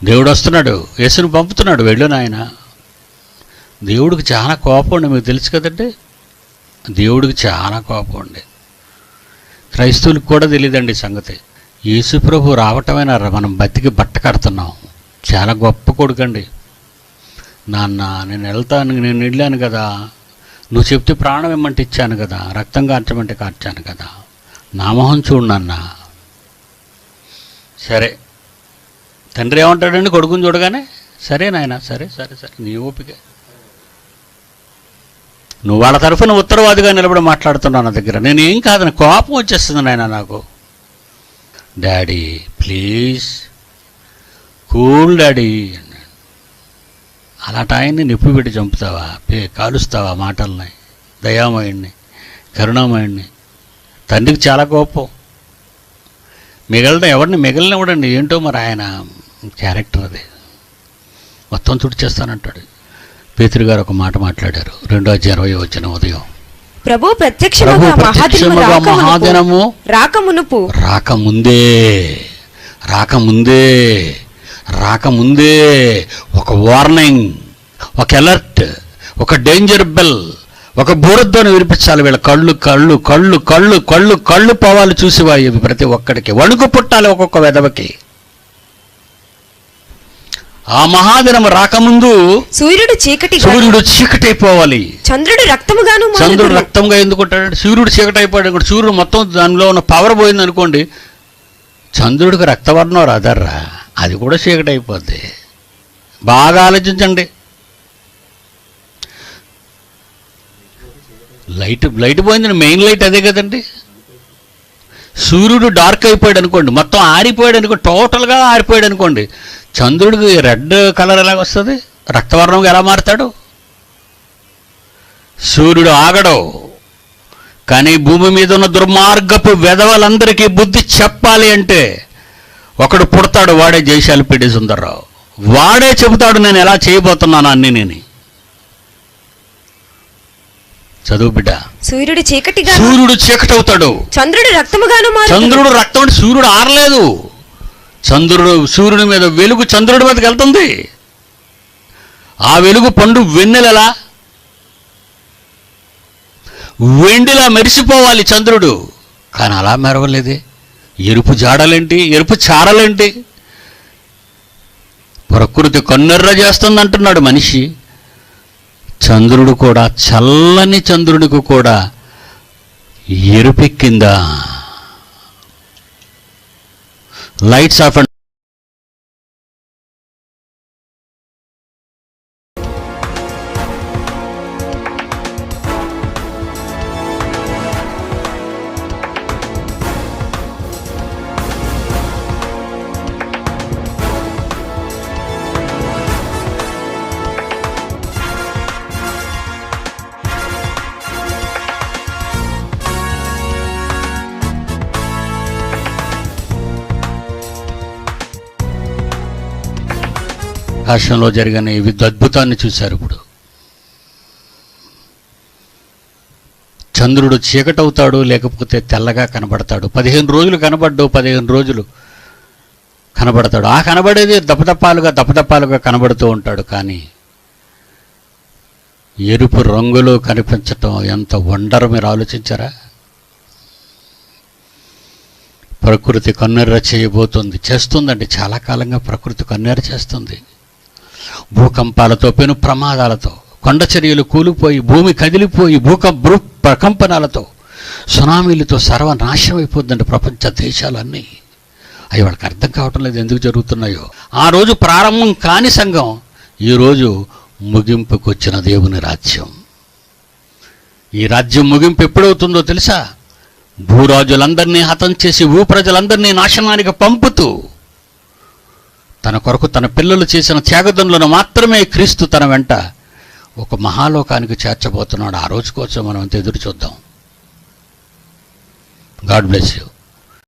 దేవుడు వస్తున్నాడు, యేసుని పంపుతున్నాడు, వెళ్ళు నాయన. దేవుడికి చాలా కోపం ఉండి, మీకు తెలుసు కదండి. దేవుడికి చాలా కోపం ఉండి, క్రైస్తవులకు కూడా తెలియదండి సంగతి. యేసు ప్రభు రావటమైనా మనం బతికి బట్ట కడుతున్నాం. చాలా గొప్ప కొడుకండి. నాన్న నేను వెళ్తాను, నేను వెళ్ళాను కదా, నువ్వు చెప్తే ప్రాణం ఇమ్మంటే ఇచ్చాను కదా, రక్తం కార్చమంటే కార్చాను కదా, నా మొహం చూడు నాన్న. సరే, తండ్రి ఏమంటాడండి కొడుకుని చూడగానే? సరే నాయన, సరే సరే సరే, నీ ఓపిక. నువ్వు వాళ్ళ తరఫున ఉత్తరవాదిగా నిలబడి మాట్లాడుతున్నావు నా దగ్గర. నేనేం కాదని కోపం వచ్చేస్తుంది నాయన నాకు. డాడీ ప్లీజ్ కూల్ డాడీ అన్నాడు. అలాంటి ఆయన్ని నిప్పు పెట్టి చంపుతావా, కాలుస్తావా మాటల్ని? దయామయుణ్ణి, కరుణామయుణ్ణి. తండ్రికి చాలా కోపం. ఎవరిని మిగలనివ్వడండి. ఏంటో మరి ఆయన క్యారెక్టర్ అది. మొత్తం తుడిచేస్తానంటాడు. పేతురు గారు ఒక మాట మాట్లాడారు, 2:20 ఉదయం. ప్రభు ప్రత్యక్షముగా మహాదినము రాకముందే ఒక వార్నింగ్, ఒక అలర్ట్, ఒక డేంజర్ బెల్, ఒక బూరధ్వని వినిపించాలి. వీళ్ళ కళ్ళు కళ్ళు కళ్ళు కళ్ళు కళ్ళు కళ్ళు పోవాలి చూసివాయి ప్రతి ఒక్కడికి. వణుకు పుట్టాలి ఒక్కొక్క వెధవకి. ఆ మహాదినం రాకముందు సూర్యుడు చీకటైపోవాలి. చంద్రుడు రక్తంగా ఎందుకుంటాడు? సూర్యుడు చీకటి అయిపోయాడు. సూర్యుడు మొత్తం దానిలో ఉన్న పవర్ పోయింది అనుకోండి, చంద్రుడికి రక్తవర్ణం రాదర్రా, అది కూడా చీకటి అయిపోద్ది. బాగా ఆలోచించండి. లైట్ పోయిందని మెయిన్ లైట్ అదే కదండి. సూర్యుడు డార్క్ అయిపోయాడు అనుకోండి, మొత్తం ఆరిపోయాడు అనుకోండి, టోటల్గా ఆరిపోయాడు అనుకోండి, చంద్రుడికి రెడ్ కలర్ ఎలాగ వస్తుంది? రక్తవర్ణంగా ఎలా మారుతాడు? సూర్యుడు ఆగడు. కానీ భూమి మీద ఉన్న దుర్మార్గపు వెధవలందరికీ బుద్ధి చెప్పాలి అంటే ఒకడు పుడతాడు, వాడే జయశాలి పిడి సుందర్రావు. వాడే చెబుతాడు నేను ఎలా చేయబోతున్నాను అన్నీ. నేను చదువు బిడ్డ. సూర్యుడు చీకటి అవుతాడు, చంద్రుడు రక్తం. సూర్యుడు ఆరలేదు. సూర్యుడి మీద వెలుగు చంద్రుడి మీదకి వెళ్తుంది. ఆ వెలుగు పండు వెన్నెలలా వెండిలా మెరిసిపోవాలి చంద్రుడు. కానీ అలా మెరవలేదే. ఎరుపు జాడలేంటి, ఎరుపు చారలేంటి? ప్రకృతి కన్నెర్ర చేస్తుంది అంటున్నాడు మనిషి. చంద్రుడు కూడా, చల్లని చంద్రుడికి కూడా ఎరుపెక్కిందా? Lights off. ఆకాశంలో జరిగిన ఈ అద్భుతాన్ని చూశారు. ఇప్పుడు చంద్రుడు చీకటవుతాడు, లేకపోతే తెల్లగా కనబడతాడు. 15 రోజులు కనబడ్డు, 15 రోజులు కనబడతాడు. ఆ కనబడేది దపదపాలుగా కనబడుతూ ఉంటాడు. కానీ ఎరుపు రంగులో కనిపించటం ఎంత వండర్, మీరు ఆలోచించారా? ప్రకృతి కన్నెర్ర చేయబోతుంది, చేస్తుందండి. చాలా కాలంగా ప్రకృతి కన్నెర్ర చేస్తుంది. భూకంపాలతో, పెను ప్రమాదాలతో, కొండ చర్యలు కూలిపోయి, భూమి కదిలిపోయి, ప్రకంపనాలతో, సునామీలతో సర్వనాశనం అయిపోద్దండి ప్రపంచ దేశాలన్నీ. అవి వాళ్ళకి అర్థం కావటం లేదు ఎందుకు జరుగుతున్నాయో. ఆ రోజు ప్రారంభం కాని సంఘం ఈరోజు ముగింపుకు వచ్చిన దేవుని రాజ్యం. ఈ రాజ్యం ముగింపు ఎప్పుడవుతుందో తెలుసా? భూరాజులందరినీ హతం చేసి భూప్రజలందరినీ నాశనానికి పంపుతూ తన కొరకు తన పిల్లలు చేసిన త్యాగదనులను మాత్రమే క్రీస్తు తన వెంట ఒక మహాలోకానికి చేర్చబోతున్నాడు. ఆ రోజు కోసం మనం ఎదురు చూద్దాం. God bless you.